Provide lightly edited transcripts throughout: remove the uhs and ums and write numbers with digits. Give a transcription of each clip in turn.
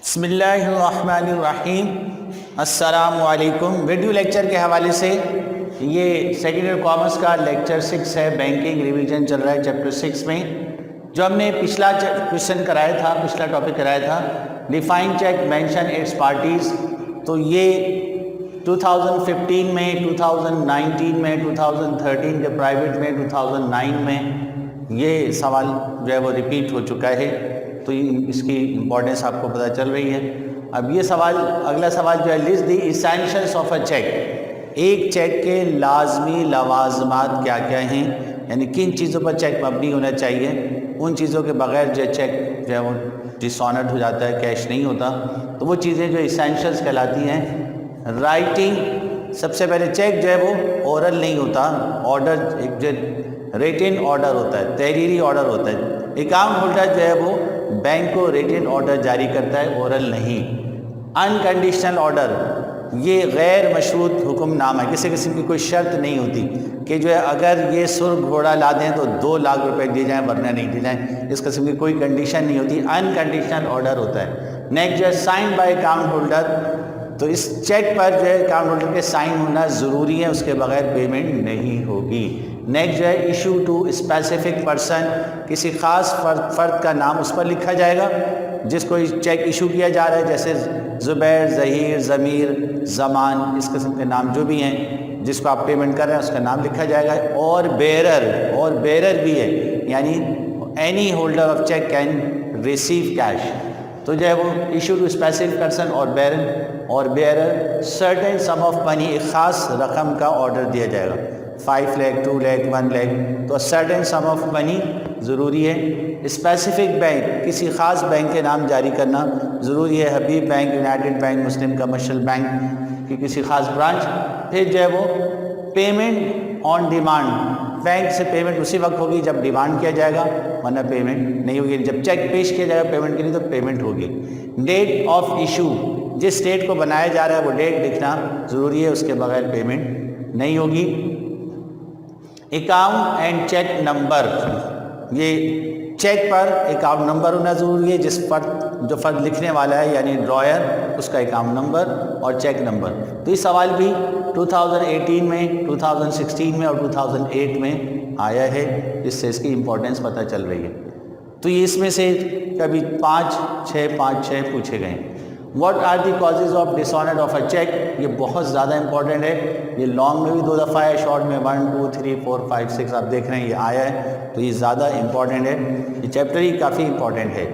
بسم اللہ الرحمن الرحیم۔ السلام علیکم۔ ویڈیو لیکچر کے حوالے سے یہ سیکنڈ ایئر کامرس کا لیکچر 6 ہے، بینکنگ ریویژن چل رہا ہے چیپٹر 6 میں۔ جو ہم نے پچھلا کوشچن کرایا تھا، پچھلا ٹاپک کرایا تھا define cheque mention its parties, تو یہ 2015 میں، 2019 میں، 2013 کے پرائیویٹ میں، 2009 میں یہ سوال جو ہے وہ ریپیٹ ہو چکا ہے، تو اس کی امپورٹنس آپ کو پتہ چل رہی ہے۔ اب یہ سوال، اگلا سوال جو ہے list the essentials of a cheque, ایک چیک کے لازمی لوازمات کیا کیا ہیں، یعنی کن چیزوں پر چیک مبنی ہونا چاہیے، ان چیزوں کے بغیر جو چیک جو ہے وہ ڈس آنرڈ ہو جاتا ہے، کیش نہیں ہوتا، تو وہ چیزیں جو ایسینشلس کہلاتی ہیں۔ رائٹنگ، سب سے پہلے چیک جو ہے وہ اورل نہیں ہوتا، آرڈر ایک جو ریٹن آرڈر ہوتا ہے، تحریری آرڈر ہوتا ہے۔ اکاؤنٹ ہولڈر جو ہے وہ بینک کو ریٹن آرڈر جاری کرتا ہے، اورل نہیں۔ انکنڈیشنل آرڈر، یہ غیر مشروط حکم نامہ ہے، کسی قسم کی کوئی شرط نہیں ہوتی کہ جو ہے اگر یہ سرخ گھوڑا لا دیں تو 2 لاکھ روپے دیے جائیں ورنہ نہیں دیے جائیں، اس قسم کی کوئی کنڈیشن نہیں ہوتی، انکنڈیشنل آرڈر ہوتا ہے۔ نیکسٹ جو ہے سائن بائی اکاؤنٹ ہولڈر، تو اس چیک پر جو ہے اکاؤنٹ ہولڈر کے سائن ہونا ضروری ہے، اس کے بغیر پیمنٹ نہیں ہوگی۔ نیکسٹ جو ہے ایشو ٹو اسپیسیفک پرسن، کسی خاص فرد کا نام اس پر لکھا جائے گا جس کو چیک ایشو کیا جا رہا ہے، جیسے زبیر، ظہیر، ضمیر، زمان، اس قسم کے نام جو بھی ہیں جس کو آپ پیمنٹ کر رہے ہیں اس کا نام لکھا جائے گا۔ اور بیرر بھی ہے، یعنی any holder of cheque can receive cash, تو جو ہے وہ ایشو ٹو اسپیسیفک پرسن اور bearer certain sum of money, ایک خاص رقم کا آرڈر دیا جائے گا، 5 لاکھ، 2 لاکھ، 1 لاکھ، تو سرٹن سم آف منی ضروری ہے۔ اسپیسیفک بینک، کسی خاص بینک کے نام جاری کرنا ضروری ہے، حبیب بینک، یونائٹڈ بینک، مسلم کمرشل بینک کی کسی خاص برانچ۔ پھر جو ہے وہ پیمنٹ آن ڈیمانڈ، بینک سے پیمنٹ اسی وقت ہوگی جب ڈیمانڈ کیا جائے گا، ورنہ پیمنٹ نہیں ہوگی، جب چیک پیش کیا جائے گا پیمنٹ کے لیے تو پیمنٹ ہوگی۔ ڈیٹ آف ایشو، جس ڈیٹ کو بنایا جا رہا ہے وہ ڈیٹ لکھنا ضروری ہے، اس کے بغیر پیمنٹ نہیں ہوگی۔ اکاؤنٹ اینڈ چیک نمبر، یہ چیک پر اکاؤنٹ نمبر ہونا ضروری ہے، جو فرد لکھنے والا ہے یعنی ڈرائر، اس کا اکاؤنٹ نمبر اور چیک نمبر۔ تو یہ سوال بھی 2018 میں، 2016 میں اور 2008 میں آیا ہے، جس سے اس کی امپورٹنس پتہ چل رہی ہے۔ تو یہ اس میں سے کبھی 5-6 پوچھے گئے۔ What are the causes of dishonoured of a cheque, یہ بہت زیادہ امپورٹنٹ ہے، یہ لانگ میں بھی 2 دفعہ ہے، شارٹ میں 1 2 3 4 5 6 آپ دیکھ رہے ہیں یہ آیا ہے، تو یہ زیادہ امپورٹنٹ ہے، یہ چیپٹر ہی کافی امپورٹنٹ ہے۔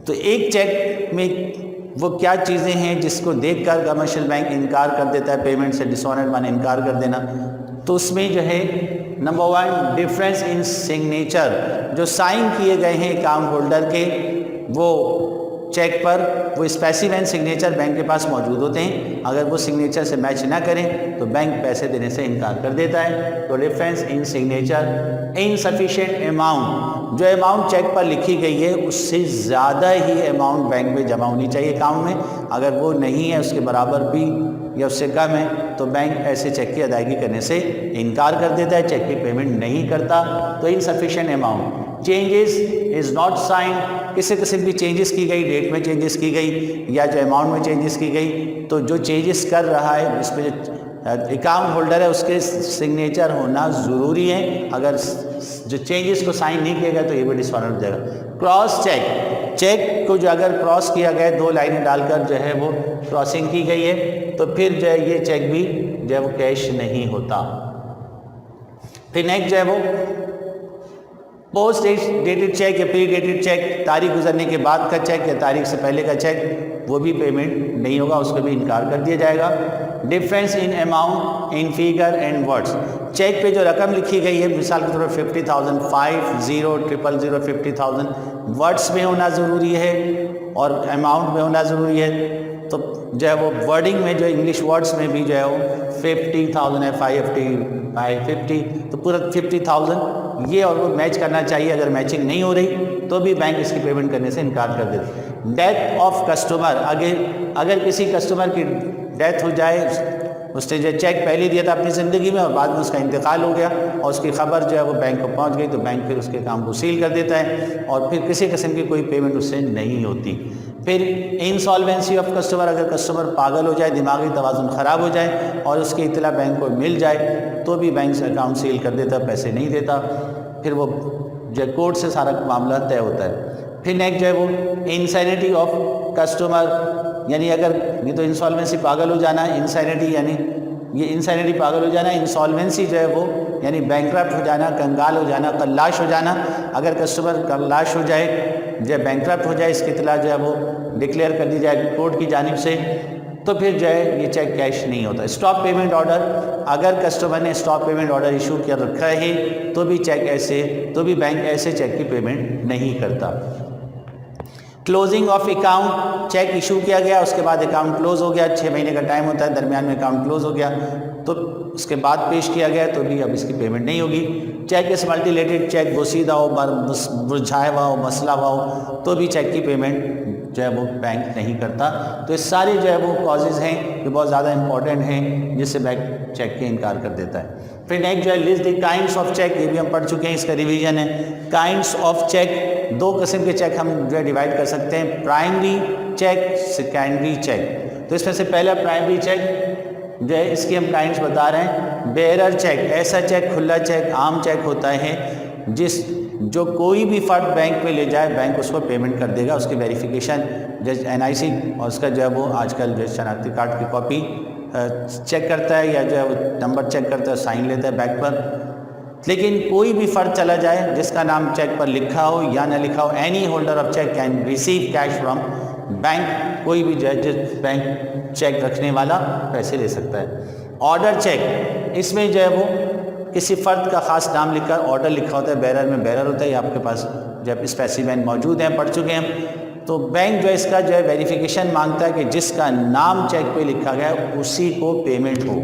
تو ایک چیک میں وہ کیا چیزیں ہیں جس کو دیکھ کر کمرشل بینک انکار کر دیتا ہے پیمنٹ سے، ڈس آنرڈ مانے انکار کر دینا، تو اس میں جو ہے نمبر 1 ڈفرینس ان سگنیچر، جو سائن کیے گئے ہیں اکاؤنٹ ہولڈر کے وہ چیک پر، وہ اسپیسیفائڈ سگنیچر بینک کے پاس موجود ہوتے ہیں، اگر وہ سگنیچر سے میچ نہ کریں تو بینک پیسے دینے سے انکار کر دیتا ہے۔ تو difference in signature, insufficient amount, جو اماؤنٹ چیک پر لکھی گئی ہے اس سے زیادہ ہی اماؤنٹ بینک میں جمع ہونی چاہیے اکاؤنٹ میں، اگر وہ نہیں ہے اس کے برابر بھی یا اس سے کم ہے تو بینک ایسے چیک کی ادائیگی کرنے سے انکار کر دیتا ہے، چیک کی پیمنٹ نہیں کرتا۔ تو insufficient amount, changes is not sign, کسی قسم کی چینجز کی گئی، ڈیٹ میں چینجز کی گئی یا جو اماؤنٹ میں چینجز کی گئی، تو جو چینجز کر رہا ہے اس پہ جو اکاؤنٹ ہولڈر ہے اس کے سگنیچر ہونا ضروری ہے، اگر جو چینجز کو سائن نہیں کیا گیا تو یہ بھی ڈس آنرڈ ہو جائے گا۔ کراس چیک، چیک کو جو اگر کراس کیا گیا 2 لائنیں ڈال کر جو ہے وہ کراسنگ کی گئی ہے تو پھر جو ہے یہ چیک بھی جو ہے وہ کیش نہیں ہوتا۔ پھر نیکسٹ جو ہے وہ پوسٹ ڈیٹڈ چیک یا پری ڈیٹڈ چیک، تاریخ گزرنے کے بعد کا چیک یا تاریخ سے پہلے کا چیک، وہ بھی پیمنٹ نہیں ہوگا، اس کو بھی انکار کر دیا جائے گا۔ Difference in amount in figure and words, cheque پہ جو رقم لکھی گئی ہے مثال کے طور پر 50,000، 50,000 50,000 ورڈس میں ہونا ضروری ہے اور اماؤنٹ میں ہونا ضروری ہے، تو جو ہے وہ ورڈنگ میں جو انگلش ورڈس میں بھی جو ہے وہ 50,000 ہے، 550 تو پورا 50,000 یہ اور وہ میچ کرنا چاہیے، اگر میچنگ نہیں ہو رہی تو بھی بینک اس کی پیمنٹ کرنے سے انکار کر دیتا ہے۔ ڈیتھ آف کسٹمر، اگر کسی کسٹمر کی ڈیتھ ہو جائے، اس نے جو چیک پہلے دیا تھا اپنی زندگی میں اور بعد میں اس کا انتقال ہو گیا اور اس کی خبر جو ہے وہ بینک کو پہنچ گئی، تو بینک پھر اس کے کام کو سیل کر دیتا ہے اور پھر کسی قسم کی کوئی پیمنٹ اس سے نہیں ہوتی۔ پھر انسالوینسی آف کسٹمر، اگر کسٹمر پاگل ہو جائے، دماغی توازن خراب ہو جائے اور اس کی اطلاع بینک کو مل جائے تو بھی بینک سے اکاؤنٹ سیل کر دیتا، پیسے نہیں دیتا، پھر وہ جو کورٹ سے سارا معاملہ طے ہوتا ہے۔ پھر نیکسٹ جو ہے وہ انسینٹی آف کسٹمر، یعنی اگر یہ تو انسالوینسی پاگل ہو جانا، انسینٹی یعنی یہ انسینٹی پاگل ہو جانا، انسالوینسی جو ہے وہ یعنی بینکرپٹ ہو جانا، کنگال ہو جانا، کلاش ہو جانا۔ اگر کسٹمر کلاش ہو جائے، جو بینکرپٹ ہو جائے، اس کی اطلاع جو ہے وہ ڈکلیئر کر دی جائے کورٹ کی جانب سے، تو پھر جو ہے یہ چیک کیش نہیں ہوتا۔ اسٹاپ پیمنٹ آرڈر، اگر کسٹمر نے اسٹاپ پیمنٹ آرڈر ایشو کر رکھا ہے تو بھی بینک ایسے چیک کی پیمنٹ نہیں کرتا۔ Closing of account, cheque issue کیا گیا، اس کے بعد اکاؤنٹ کلوز ہو گیا، 6 مہینے کا ٹائم ہوتا ہے، درمیان میں اکاؤنٹ کلوز ہو گیا تو اس کے بعد پیش کیا گیا تو بھی اب اس کی پیمنٹ نہیں ہوگی۔ چیک از ملٹیلیٹڈ، چیک بوسیدہ ہو، مرجھایا ہوا ہو، مسئلہ ہوا ہو تو بھی چیک کی پیمنٹ جو ہے وہ بینک نہیں کرتا۔ تو یہ ساری جو ہے وہ کازز ہیں جو بہت زیادہ امپورٹنٹ ہیں جس سے بینک چیک کے انکار کر دیتا ہے۔ پھر نیکسٹ جو ہے list the kinds of check, یہ بھی ہم پڑھ چکے ہیں، اس کا ریویژن ہے۔ کائنڈس آف چیک، 2 قسم کے چیک ہم جو ہے ڈیوائڈ کر سکتے ہیں، پرائمری چیک، سیکنڈری چیک۔ تو اس میں سے پہلا پرائمری چیک جو ہے اس کی ہم کائنڈس بتا رہے ہیں۔ بیرر چیک، ایسا چیک، کھلا چیک، عام چیک ہوتا ہے جو کوئی بھی فرد بینک میں لے جائے بینک اس کو پیمنٹ کر دے گا، اس کی ویریفیکیشن جیسے NIC اور اس کا جو ہے وہ آج کل جو شناختی کارڈ کی کاپی چیک کرتا ہے یا جو ہے وہ نمبر چیک کرتا ہے، سائن لیتا ہے بیک پر۔ لیکن کوئی بھی فرد چلا جائے جس کا نام چیک پر لکھا ہو یا نہ لکھا ہو، any holder of cheque can receive cash from bank, کوئی بھی جو ہے جس بینک چیک رکھنے والا پیسے لے سکتا ہے۔ آرڈر چیک، اس میں جو ہے وہ کسی فرد کا خاص نام لکھ کر آرڈر لکھا ہوتا ہے، بیرر میں بیرر ہوتا ہے، یہ آپ کے پاس جب اسپیسیمن موجود ہیں، پڑھ چکے ہیں۔ تو بینک جو ہے اس کا جو ہے ویریفیکیشن مانگتا ہے کہ جس کا نام چیک پہ لکھا گیا ہے اسی کو پیمنٹ ہو،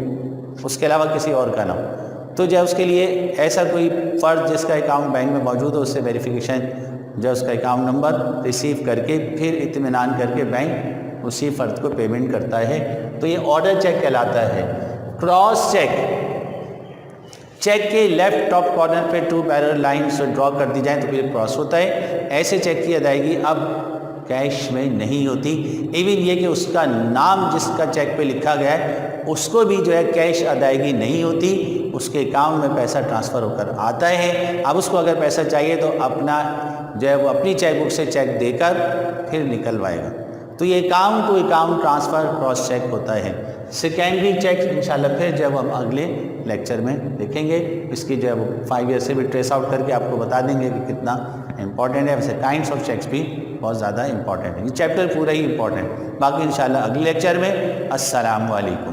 اس کے علاوہ کسی اور کا نہ ہو۔ تو جو ہے اس کے لیے ایسا کوئی فرد جس کا اکاؤنٹ بینک میں موجود ہو، اس سے ویریفیکیشن جو اس کا اکاؤنٹ نمبر ریسیو کر کے پھر اطمینان کر کے بینک اسی فرد کو پیمنٹ کرتا ہے، تو یہ آرڈر چیک کہلاتا ہے۔ کراس چیک، چیک کے لیفٹ ٹاپ کارنر پہ 2 پیرل لائنز ڈرا کر دی جائیں تو پھر کراس ہوتا ہے۔ ایسے چیک کی ادائیگی اب کیش میں نہیں ہوتی، ایون یہ کہ اس کا نام جس کا چیک پہ لکھا گیا ہے اس کو بھی جو ہے کیش ادائیگی نہیں ہوتی، اس کے اکاؤنٹ میں پیسہ ٹرانسفر ہو کر آتا ہے۔ اب اس کو اگر پیسہ چاہیے تو اپنا جو ہے وہ اپنی چیک بک سے چیک دے کر پھر نکلوائے گا۔ تو یہ account to account transfer cross cheque ہوتا ہے۔ سیکنڈری چیک انشاءاللہ پھر جو ہے وہ ہم اگلے لیکچر میں دیکھیں گے، اس کی جو ہے وہ 5 ایئر سے بھی ٹریس آؤٹ کر کے آپ کو بتا دیں گے کہ کتنا امپورٹنٹ ہے۔ ویسے کائنڈس آف چیکس بھی بہت زیادہ امپورٹنٹ ہے، یہ چیپٹر پورا ہی امپورٹنٹ، باقی انشاءاللہ اگلے لیکچر میں۔ السلام علیکم۔